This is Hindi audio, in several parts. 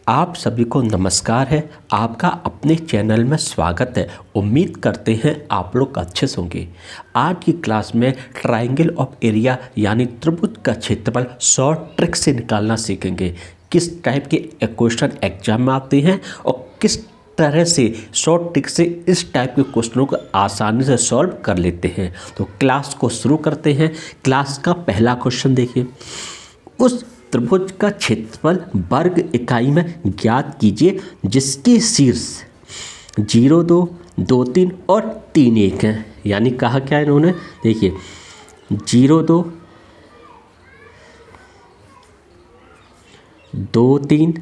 आप सभी को नमस्कार है। आपका अपने चैनल में स्वागत है। उम्मीद करते हैं आप लोग अच्छे से होंगे। आज की क्लास में ट्रायंगल ऑफ एरिया यानी त्रिभुज का क्षेत्रफल शॉर्ट ट्रिक से निकालना सीखेंगे। किस टाइप के क्वेश्चन एग्जाम में आते हैं और किस तरह से शॉर्ट ट्रिक से इस टाइप के क्वेश्चनों को आसानी से सॉल्व कर लेते हैं। तो क्लास को शुरू करते हैं। क्लास का पहला क्वेश्चन देखिए। उस त्रिभुज का क्षेत्रफल वर्ग इकाई में ज्ञात कीजिए जिसके शीर्ष 0, 2, 2, 3 और 3, 1 हैं। यानी कहा क्या है इन्होंने, देखिए 0, 2, 2, 3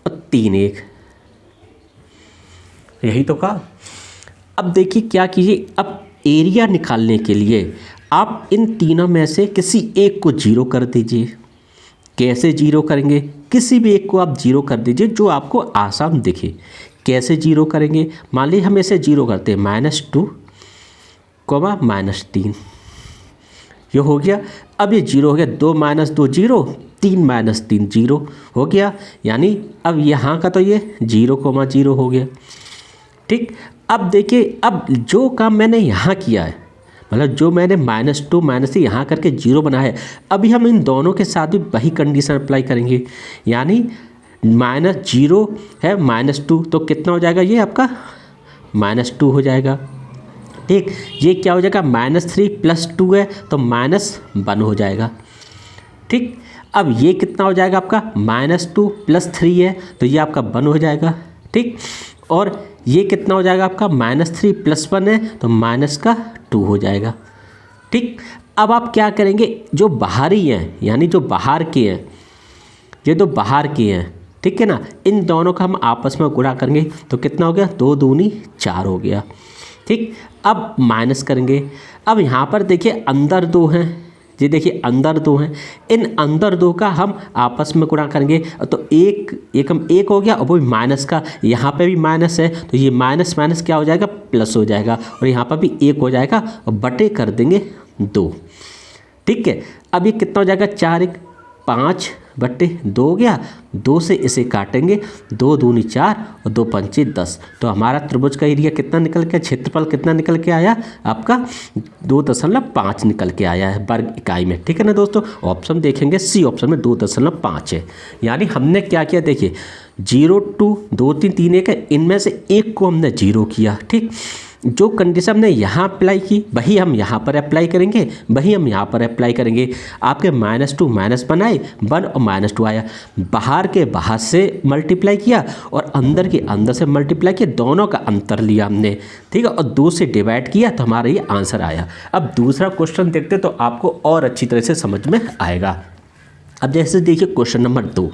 और 3, 1, यही तो कहा। अब देखिए क्या कीजिए, अब एरिया निकालने के लिए आप इन तीनों में से किसी एक को जीरो कर दीजिए। कैसे जीरो करेंगे, किसी भी एक को आप जीरो कर दीजिए जो आपको आसान दिखे। कैसे जीरो करेंगे, मान लीजिए हम इसे जीरो करते हैं -2, -3, ये हो गया। अब ये जीरो हो गया, 2 - 2 0, 3 - 3 0 हो गया। यानी अब यहाँ का तो ये 0, 0 हो गया। ठीक, अब देखिए, अब जो काम मैंने यहाँ किया है, मतलब जो मैंने -2 -3 यहाँ करके 0 बनाया है, अभी हम इन दोनों के साथ भी वही कंडीशन अप्लाई करेंगे। यानी -0 है -2, तो कितना हो जाएगा, ये आपका -2 हो जाएगा। ठीक, ये क्या हो जाएगा, -3 + 2 है तो -1 हो जाएगा। ठीक, अब ये कितना हो जाएगा आपका, -2 + 3 है तो ये आपका 1 हो जाएगा। ठीक, और ये कितना हो जाएगा आपका, -3 + 1 है तो -2 हो जाएगा। ठीक, अब आप क्या करेंगे, जो बाहरी हैं यानी जो बाहर के हैं, ये तो बाहर के हैं, ठीक है ना, इन दोनों का हम आपस में गुणा करेंगे तो कितना हो गया, 2 दूनी 4 हो गया। ठीक, अब माइनस करेंगे। अब यहाँ पर देखिए अंदर 2 हैं, ये देखिए अंदर 2 हैं, इन अंदर 2 का हम आपस में गुणा करेंगे तो एक हो गया, और वो माइनस का, यहाँ पे भी माइनस है तो ये माइनस माइनस क्या हो जाएगा, प्लस हो जाएगा, और यहाँ पर भी 1 हो जाएगा और बटे कर देंगे 2। ठीक है, अब ये कितना हो जाएगा, 4 × 1 = 5/2 हो गया। 2 से इसे काटेंगे, 2 दूनी 4 और 2 पंचे 10, तो हमारा त्रिभुज का एरिया कितना निकल के, क्षेत्रफल कितना निकल के आया आपका, 2.5 निकल के आया है वर्ग इकाई में। ठीक है ना दोस्तों, ऑप्शन देखेंगे सी ऑप्शन में 2.5 है। यानी हमने क्या किया, देखिए 0, 2, 2, 3, 3, 1 है, इनमें से एक को हमने जीरो किया। ठीक, जो कंडीशन हमने यहाँ अप्लाई की वही हम यहाँ पर अप्लाई करेंगे, वही हम यहाँ पर अप्लाई करेंगे। आपके -2 -1 आए, 1 और -2 आया, बाहर के बाहर से मल्टीप्लाई किया और अंदर के अंदर से मल्टीप्लाई किया, दोनों का अंतर लिया हमने। ठीक है, और 2 से डिवाइड किया तो हमारा ये आंसर आया। अब दूसरा क्वेश्चन देखते तो आपको और अच्छी तरह से समझ में आएगा। अब जैसे देखिए क्वेश्चन नंबर 2,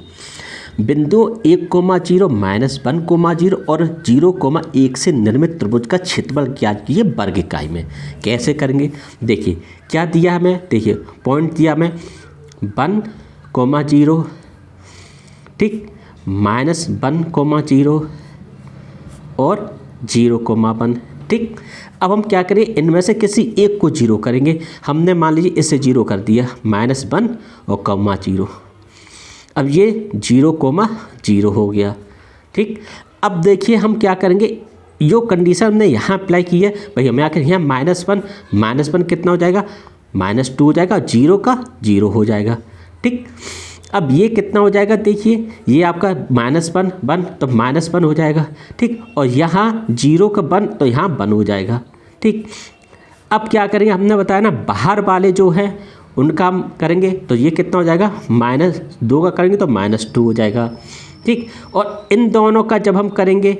बिंदु 1, 0 -1, 0 और 0, 1 से निर्मित त्रिभुज का क्षेत्रफल ज्ञात कीजिए वर्ग इकाई में। कैसे करेंगे, देखिए क्या दिया हमें, देखिए पॉइंट दिया हमें 1, 0, ठीक, -1, 0 और 0, 1। ठीक, अब हम क्या करें, इनमें से किसी एक को जीरो करेंगे। हमने मान लीजिए इसे जीरो कर दिया, -1 और 0। अब ये 0, 0 हो गया। ठीक, अब देखिए हम क्या करेंगे, जो कंडीशन हमने यहाँ अप्लाई की है भाई, हमें आकर यहाँ -1 कितना हो जाएगा, -2 हो जाएगा, 0 का 0 हो जाएगा। ठीक, अब ये कितना हो जाएगा, देखिए ये आपका -1 1 तो -1 हो जाएगा। ठीक, और यहाँ 0 का 1 तो यहाँ 1 हो जाएगा। ठीक, अब क्या करेंगे, हमने बताया ना बाहर वाले जो हैं उनका हम करेंगे तो ये कितना हो जाएगा, -2 का करेंगे तो -2 हो जाएगा। ठीक, और इन दोनों का जब हम करेंगे,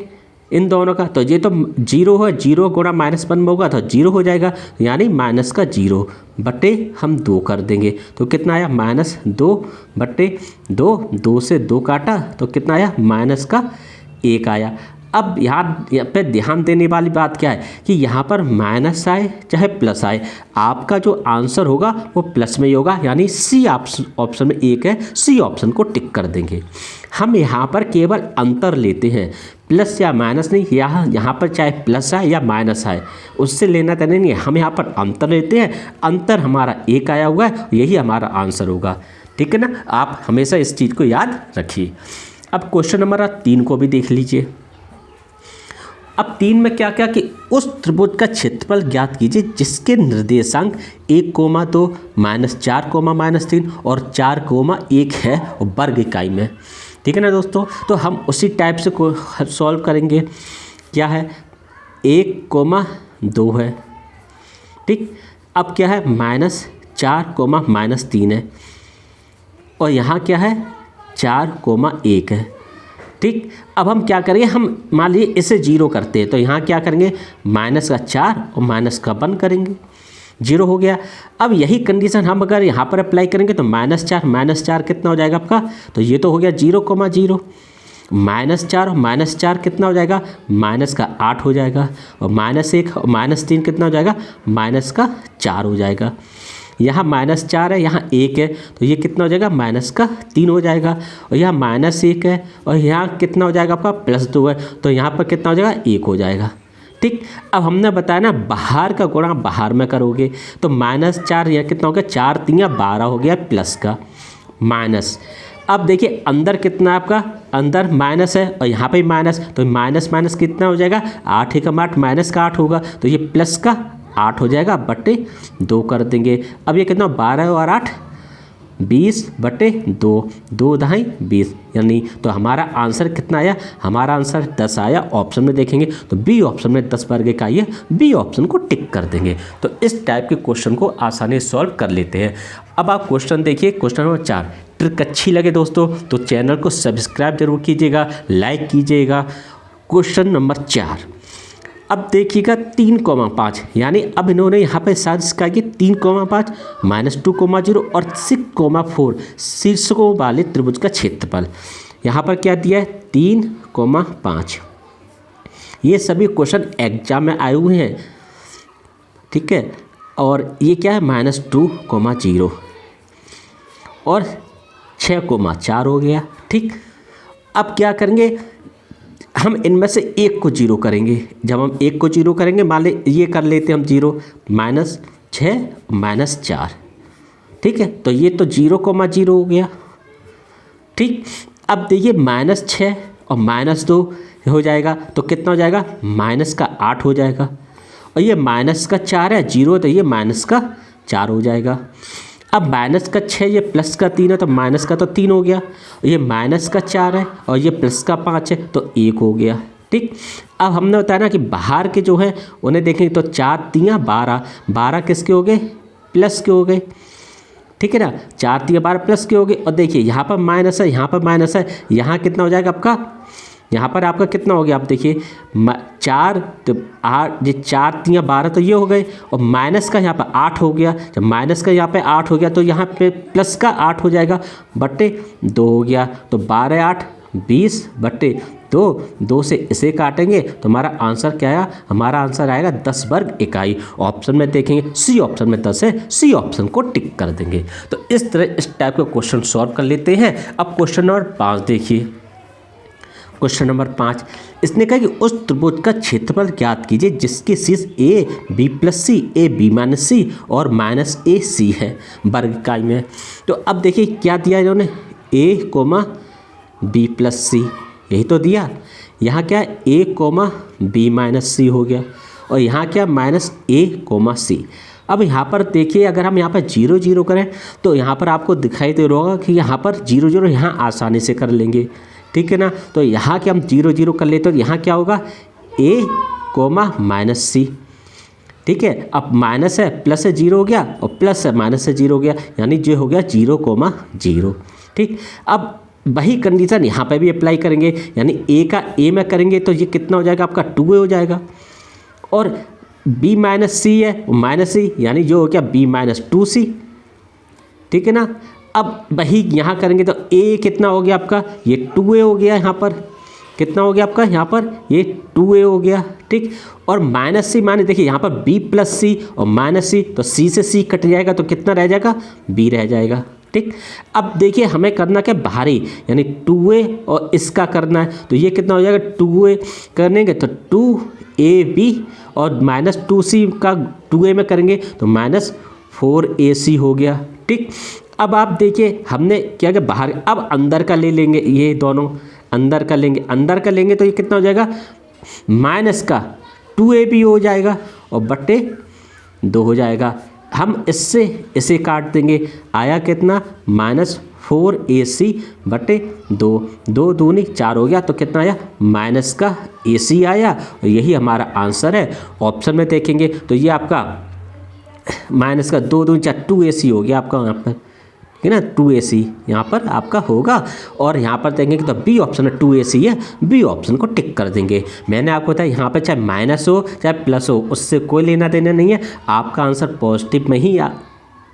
इन दोनों का, तो ये तो 0 है, 0 गुणा -1 होगा तो 0 हो जाएगा, यानी -0 बटे हम 2 कर देंगे तो कितना आया, -2/2, 2 से 2 काटा तो कितना आया, -1 आया। अब यहाँ पे ध्यान देने वाली बात क्या है कि यहाँ पर माइनस आए चाहे प्लस आए, आपका जो आंसर होगा वो प्लस में ही होगा। यानी सी ऑप्शन में 1 है, सी ऑप्शन को टिक कर देंगे। हम यहाँ पर केवल अंतर लेते हैं, प्लस या माइनस नहीं, यहाँ पर चाहे प्लस आए या माइनस आए उससे लेना देना नहीं है। हम यहाँ पर अंतर लेते हैं, अंतर हमारा 1 आया हुआ है, यही हमारा आंसर होगा। ठीक है ना, आप हमेशा इस चीज़ को याद रखिए। अब क्वेश्चन नंबर 3 को भी देख लीजिए। अब 3 में क्या क्या कि उस त्रिभुज का क्षेत्रफल ज्ञात कीजिए जिसके निर्देशांक 1,2 -4, -3 और 4,1 है और वर्ग इकाई में। ठीक है ना दोस्तों, तो हम उसी टाइप से सॉल्व करेंगे। क्या है, 1,2 है, ठीक। अब क्या है, -4, -3 है और यहाँ क्या है, 4,1 है, ठीक। अब हम क्या करेंगे, हम मान लीजिए इसे 0 करते हैं तो यहाँ क्या करेंगे, -4 और -1 करेंगे, 0 हो गया। अब यही कंडीशन हम अगर यहाँ पर अप्लाई करेंगे तो -4 कितना हो जाएगा आपका, तो ये तो हो गया 0,0, -4 और -4 कितना हो जाएगा, -8 हो जाएगा और -1 और -3 कितना हो जाएगा, -4 हो जाएगा। यहाँ -4 है, यहाँ 1 है तो ये कितना हो जाएगा, -3 हो जाएगा और यहाँ -1 है और यहाँ कितना हो जाएगा आपका, +2 है तो यहाँ पर कितना हो जाएगा, 1 हो जाएगा, ठीक। अब हमने बताया ना बाहर का गुणा बाहर में करोगे तो -4 यहाँ कितना हो गया, 4 × 3 = 12 हो गया, प्लस का माइनस। अब देखिए अंदर कितना है आपका, अंदर माइनस है और यहाँ पे माइनस, तो माइनस कितना हो जाएगा, 8 × 8 -8 होगा तो ये प्लस का 8 हो जाएगा, बटे 2 कर देंगे। अब ये कितना, 12 और 8 20 बटे 2, 2 × 20 यानी, तो हमारा आंसर कितना आया, हमारा आंसर 10 आया। ऑप्शन में देखेंगे तो बी ऑप्शन में 10 वर्ग इकाई है, बी ऑप्शन को टिक कर देंगे। तो इस टाइप के क्वेश्चन को आसानी से सॉल्व कर लेते हैं। अब आप क्वेश्चन देखिए, क्वेश्चन नंबर 4। ट्रिक अच्छी लगे दोस्तों तो चैनल को सब्सक्राइब जरूर कीजिएगा, लाइक कीजिएगा। क्वेश्चन नंबर 4, अब देखिएगा 3,5 यानी अब इन्होंने यहाँ पे साजिश का कि 3,5 -2,0 और 6,4 शीर्षकों वाले त्रिभुज का क्षेत्रफल। यहाँ पर क्या दिया है, 3,5। ये सभी क्वेश्चन एग्जाम में आए हुए हैं, ठीक है। और ये क्या है, -2,0 और 6,4 हो गया, ठीक। अब क्या करेंगे, हम इनमें से एक को 0 करेंगे। जब हम एक को 0 करेंगे, मान ले ये कर लेते हैं हम 0, -6 -4, ठीक है। तो ये तो 0,0 हो गया, ठीक। अब देखिए -6 और -2 हो जाएगा तो कितना हो जाएगा, -8 हो जाएगा और ये -4 है, 0 तो ये -4 हो जाएगा। अब -6 ये +3 है तो -3 हो गया, ये -4 है और ये +5 है तो 1 हो गया, ठीक। अब हमने बताया ना कि बाहर के जो हैं उन्हें देखेंगे तो 4 × 3 = 12, 12 किसके हो गए, प्लस के हो गए, ठीक है ना। 4 × 3 = 12 प्लस के हो गए और देखिए यहाँ पर माइनस है, यहाँ पर माइनस है, यहाँ कितना हो जाएगा आपका, यहाँ पर आपका कितना हो गया, आप देखिए 4 तो 8, ये 4 × 3 = 12 तो ये हो गए और माइनस का यहाँ पर 8 हो गया। जब माइनस का यहाँ पे 8 हो गया तो यहाँ पे प्लस का 8 हो जाएगा, बटे 2 हो गया। तो 12 8 20 बटे 2, 2 से इसे काटेंगे तो हमारा आंसर क्या आया, हमारा आंसर आएगा 10 वर्ग इकाई। ऑप्शन में देखेंगे सी ऑप्शन में 10 है, सी ऑप्शन को टिक कर देंगे। तो इस तरह इस टाइप का क्वेश्चन सॉल्व कर लेते हैं। अब क्वेश्चन नंबर 5 देखिए। क्वेश्चन नंबर 5, इसने कहा कि उस त्रिभुज का क्षेत्रफल ज्ञात कीजिए जिसके शीर्ष A B plus C, A B minus C और माइनस ए सी है वर्ग इकाई में। तो अब देखिए क्या दिया इन्होंने, ए बी प्लस सी, यही तो दिया। यहाँ क्या है, ए बी माइनस सी हो गया और यहाँ क्या, माइनस ए सी। अब यहाँ पर देखिए अगर हम यहाँ पर 0 0 करें तो यहाँ पर आपको दिखाई दे रहा होगा कि यहाँ पर 0 0 यहाँ आसानी से कर लेंगे, ठीक है ना। तो यहाँ के हम 0 0 कर लेते तो यहाँ क्या होगा, ए माइनस सी, ठीक है। अब माइनस है प्लस से 0 हो गया और प्लस है माइनस से 0 हो गया, यानी जो हो गया 0,0, ठीक। अब वही कंडीशन यहाँ पे भी अप्लाई करेंगे, यानी ए का ए में करेंगे तो ये कितना हो जाएगा आपका 2a हो जाएगा और b माइनस सी है माइनस सी, यानी जो हो गया b माइनस 2c, ठीक है ना। अब वही यहाँ करेंगे तो a कितना हो गया आपका, ये 2a हो गया, यहाँ पर कितना हो गया आपका, यहाँ पर ये 2a हो गया, ठीक। और माइनस सी माने देखिए यहाँ पर b प्लस सी और माइनस सी, तो c से c कट जाएगा तो कितना रह जाएगा, b रह जाएगा, ठीक। अब देखिए हमें करना क्या, बाहरी यानी 2a और इसका करना है, तो ये कितना हो जाएगा, 2a करेंगे तो 2ab और माइनस 2c का 2a में करेंगे तो माइनस 4ac हो गया, ठीक। अब आप देखिए हमने क्या किया बाहर, अब अंदर का ले लेंगे, ये दोनों अंदर का लेंगे तो ये कितना हो जाएगा माइनस का 2ab हो जाएगा और बट्टे 2 हो जाएगा। हम इससे इसे काट देंगे, आया कितना -4ac बटे 2, 2 दूनी 4 हो गया, तो कितना आया माइनस का ac आया और यही हमारा आंसर है। ऑप्शन में देखेंगे तो ये आपका माइनस का 2 दूनी 4 2ac हो गया आपका यहाँ पर, है ना 2ac यहाँ पर आपका होगा। और यहाँ पर देखेंगे तो बी ऑप्शन है 2ac है, बी ऑप्शन को टिक कर देंगे। मैंने आपको बताया यहाँ पर चाहे माइनस हो चाहे प्लस हो उससे कोई लेना देना नहीं है, आपका आंसर पॉजिटिव में ही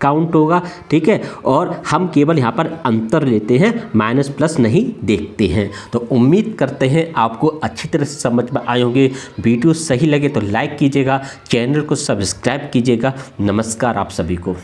काउंट होगा, ठीक है। और हम केवल यहाँ पर अंतर लेते हैं, माइनस प्लस नहीं देखते हैं। तो उम्मीद करते हैं आपको अच्छी तरह से समझ में आए होंगे। वीडियो सही लगे तो लाइक कीजिएगा, चैनल को सब्सक्राइब कीजिएगा। नमस्कार आप सभी को।